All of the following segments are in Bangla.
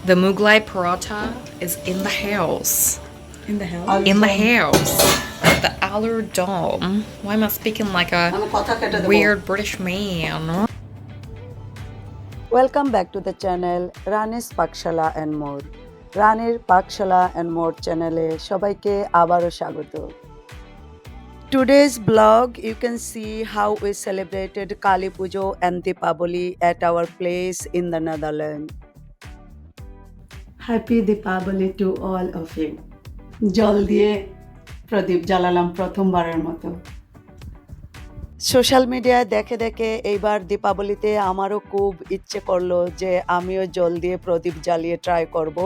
The Mughlai paratha is in the house. In the house? In the house. The Allur Dome. Why am I speaking like a weird British man? Welcome back to the channel Rani's Pakshala and more. Rani's Pakshala and more channel e shobaike abaro shagoto. Today's vlog you can see how we celebrated Kali Pujo and Deepavali at our place in the Netherlands. Happy Deepavali to all of you. জল দিয়ে প্রদীপ জ্বালালাম প্রথমবারের মতো। সোশ্যাল মিডিয়ায় দেখে দেখে এইবার দীপাবলিতে আমারও খুব ইচ্ছে করলো যে আমিও জল দিয়ে প্রদীপ জ্বালিয়ে ট্রাই করব।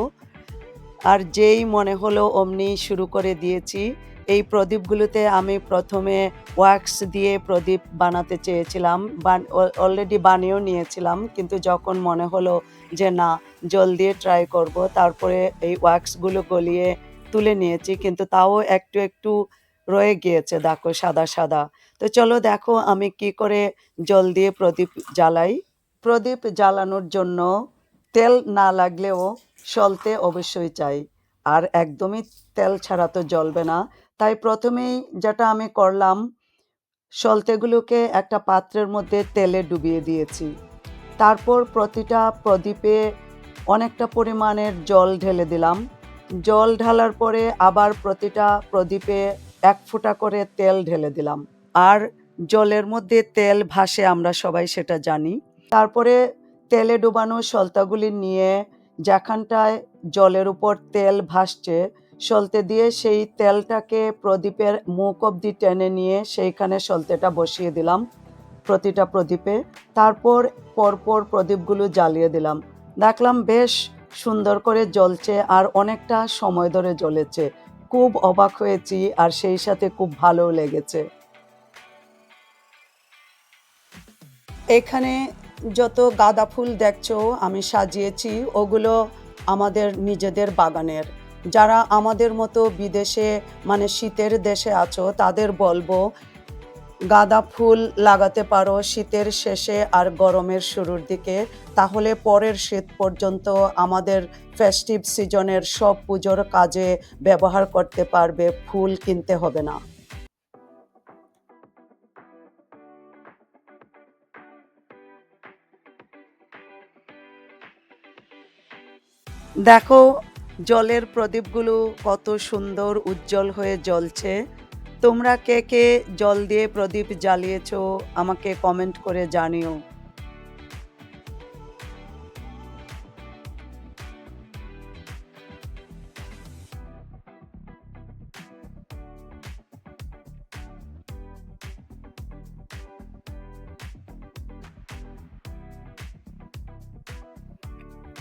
আর যেই মনে হলো অমনি শুরু করে দিয়েছি। এই প্রদীপগুলোতে আমি প্রথমে ওয়াক্স দিয়ে প্রদীপ বানাতে চেয়েছিলাম, অলরেডি বানিয়েও নিয়েছিলাম, কিন্তু যখন মনে হলো যে না জল দিয়ে ট্রাই করব, তারপরে এই ওয়াক্সগুলো গলিয়ে তুলে নিয়েছি, কিন্তু তাও একটু একটু রয়ে গিয়েছে দেখো সাদা সাদা। তো চলো দেখো আমি কি করে জল দিয়ে প্রদীপ জ্বালাই। প্রদীপ জ্বালানোর জন্য তেল না লাগলেও সলতে অবশ্যই চাই, আর একদমই তেল ছাড়া তো জ্বলবে না। তাই প্রথমেই যেটা আমি করলাম, সলতেগুলোকে একটা পাত্রের মধ্যে তেলে ডুবিয়ে দিয়েছি। তারপর প্রতিটা প্রদীপে অনেকটা পরিমাণের জল ঢেলে দিলাম। জল ঢালার পরে আবার প্রতিটা প্রদীপে 1 ফোঁটা করে তেল ঢেলে দিলাম। আর জলের মধ্যে তেল ভাসে, আমরা সবাই সেটা জানি। তারপরে তেলে ডুবানো সলতাগুলি নিয়ে যেখানটায় জলের উপর তেল ভাসছে সলতে দিয়ে সেই তেলটাকে প্রদীপের মুখ অবধি টেনে নিয়ে সেইখানে সলতেটা বসিয়ে দিলাম প্রতিটা প্রদীপে। তারপর পরপর প্রদীপগুলো জ্বালিয়ে দিলাম। দেখলাম বেশ সুন্দর করে জ্বলছে আর অনেকটা সময় ধরে জ্বলেছে। খুব অবাক হয়েছি আর সেই সাথে খুব ভালো লেগেছে। এখানে যত গাঁদা ফুল দেখছো আমি সাজিয়েছি, ওগুলো আমাদের নিজেদের বাগানের। যারা আমাদের মতো বিদেশে মানে শীতের দেশে আছো তাদের বলবো গাঁদা ফুল লাগাতে পারো শীতের শেষে আর গরমের শুরুর দিকে, তাহলে পরের শীত পর্যন্ত আমাদের ফেস্টিভ সিজনের সব পুজোর কাজে ব্যবহার করতে পারবে, ফুল কিনতে হবে না। দেখো জলের প্রদীপগুলো কত সুন্দর উজ্জ্বল হয়ে জ্বলছে। তোমরা কে কে জল দিয়ে প্রদীপ জ্বালিয়েছো আমাকে কমেন্ট করে জানিও।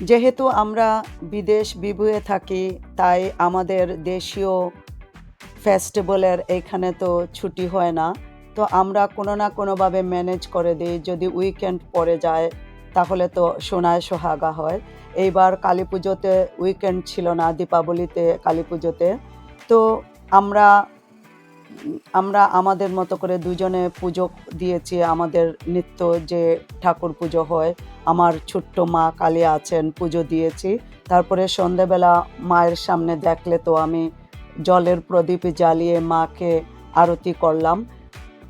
যেহেতু আমরা বিদেশ বিভুঁয়ে থাকি তাই আমাদের দেশীয় ফেস্টিভ্যালের এইখানে তো ছুটি হয় না, তো আমরা কোনো না কোনোভাবে ম্যানেজ করে দিই। যদি উইকেন্ড পড়ে যায় তাহলে তো সোনায় সোহাগা হয়। এইবার কালী পুজোতে উইকেন্ড ছিল না, দীপাবলিতে কালী পুজোতে, তো আমরা আমাদের মতো করে দুজনে পুজো দিয়েছি। আমাদের নিত্য যে ঠাকুর পুজো হয়, আমার ছোট্ট মা কালী আছেন, পুজো দিয়েছি। তারপরে সন্ধেবেলা মায়ের সামনে দেখলে তো আমি জলের প্রদীপ জ্বালিয়ে মাকে আরতি করলাম।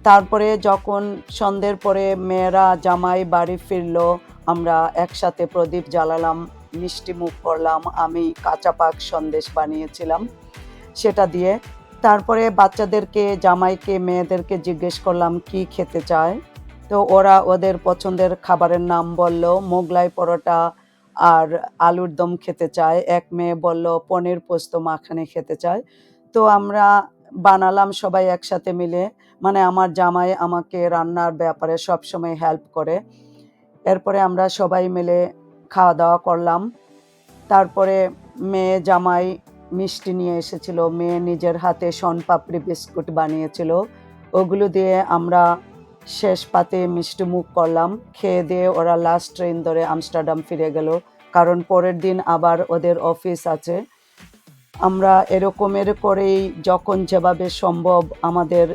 তারপরে যখন সন্ধ্যের পরে মেয়েরা জামাই বাড়ি ফিরলো, আমরা একসাথে প্রদীপ জ্বালালাম, মিষ্টি মুখ করলাম। আমি কাঁচা পাক সন্দেশ বানিয়েছিলাম সেটা দিয়ে। তারপরে বাচ্চাদেরকে, জামাইকে, মেয়েদেরকে জিজ্ঞেস করলাম কি খেতে চায়, তো ওরা ওদের পছন্দের খাবারের নাম বলল। মোগলাই পরোটা আর আলুর দম খেতে চায়, এক মেয়ে বলল পনির পোস্ত মাখানি খেতে চায়। তো আমরা বানালাম সবাই একসাথে মিলে, মানে আমার জামাই আমাকে রান্নার ব্যাপারে সবসময় হেল্প করে। এরপরে আমরা সবাই মিলে খাওয়া দাওয়া করলাম। তারপরে মেয়ে জামাই মিষ্টি নিয়ে এসেছিল, মেয়ে নিজের হাতে শনপাপড়ি বিস্কুট বানিয়েছিল, ওগুলো দিয়ে আমরা শেষ পাতে মিষ্টি মুখ করলাম। খেয়ে দিয়ে ওরা লাস্ট ট্রেন ধরে আমস্টারডাম ফিরে গেল, কারণ পরের দিন আবার ওদের অফিস আছে। আমরা এরকমের করেই যখন যেভাবে সম্ভব আমাদের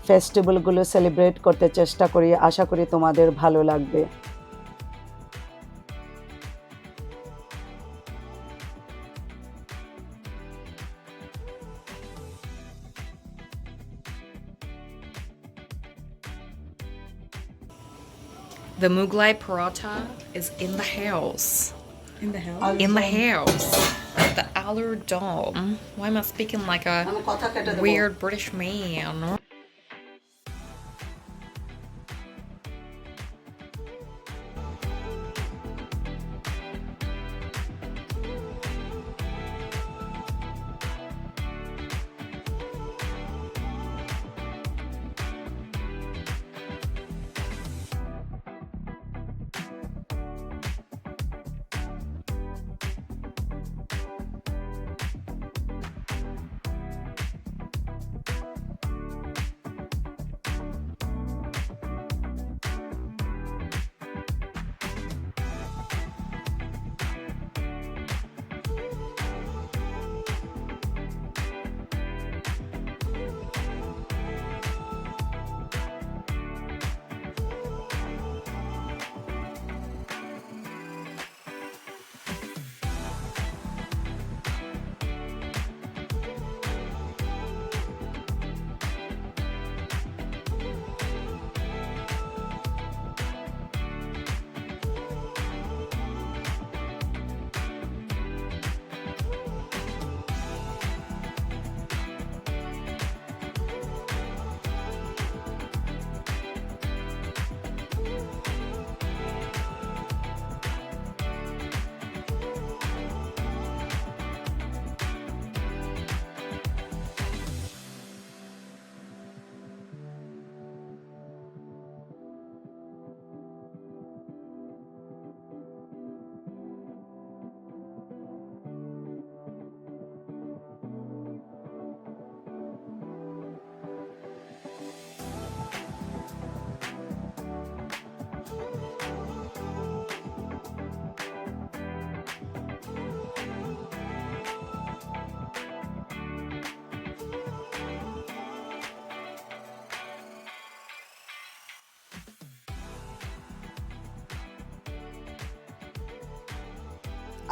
ফেস্টিভ্যালগুলো সেলিব্রেট করতে চেষ্টা করি। আশা করি তোমাদের ভালো লাগবে। The Mughlai paratha is in the house. In the house? In the house. The Alur Dom. Why am I speaking like a weird British man?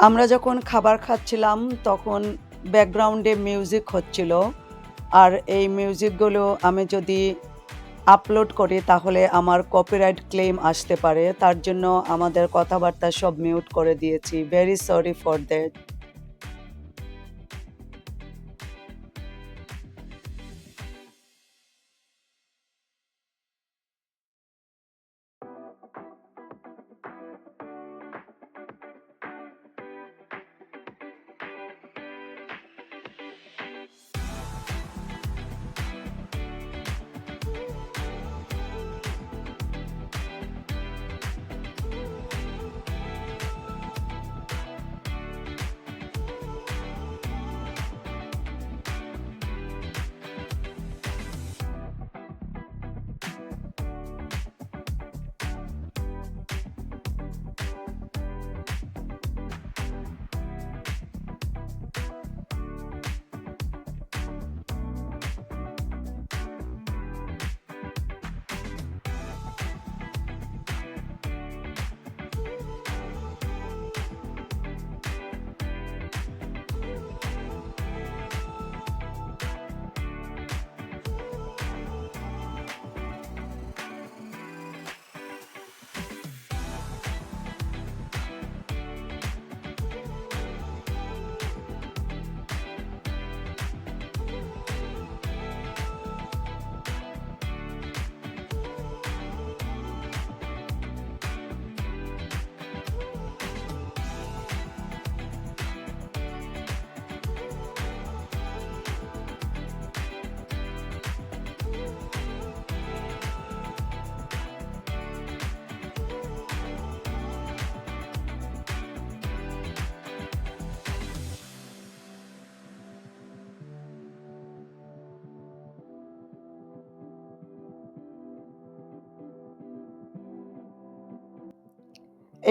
আমরা যখন খাবার খাচ্ছিলাম তখন ব্যাকগ্রাউন্ডে মিউজিক হচ্ছিল, আর এই মিউজিকগুলো আমি যদি আপলোড করি তাহলে আমার কপিরাইট ক্লেম আসতে পারে। তার জন্য আমাদের কথাবার্তা সব মিউট করে দিয়েছি। Very sorry for that.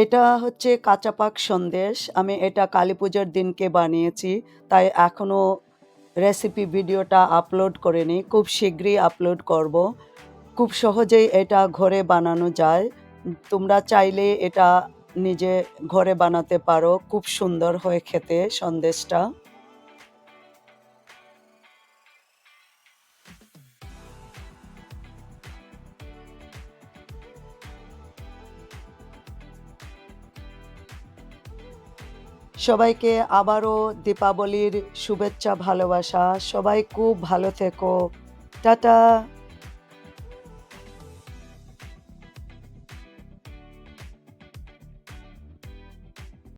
এটা হচ্ছে কাঁচা পাক সন্দেশ। আমি এটা কালী পুজোর দিনকে বানিয়েছি, তাই এখনও রেসিপি ভিডিওটা আপলোড করিনি। খুব শীঘ্রই আপলোড করব। খুব সহজেই এটা ঘরে বানানো যায়। তোমরা চাইলে এটা নিজে ঘরে বানাতে পারো। খুব সুন্দর হয় খেতে সন্দেশটা। সবাইকে আবারও দীপাবলির শুভেচ্ছা ভালোবাসা। সবাই খুব ভালো থেকো। টাটা।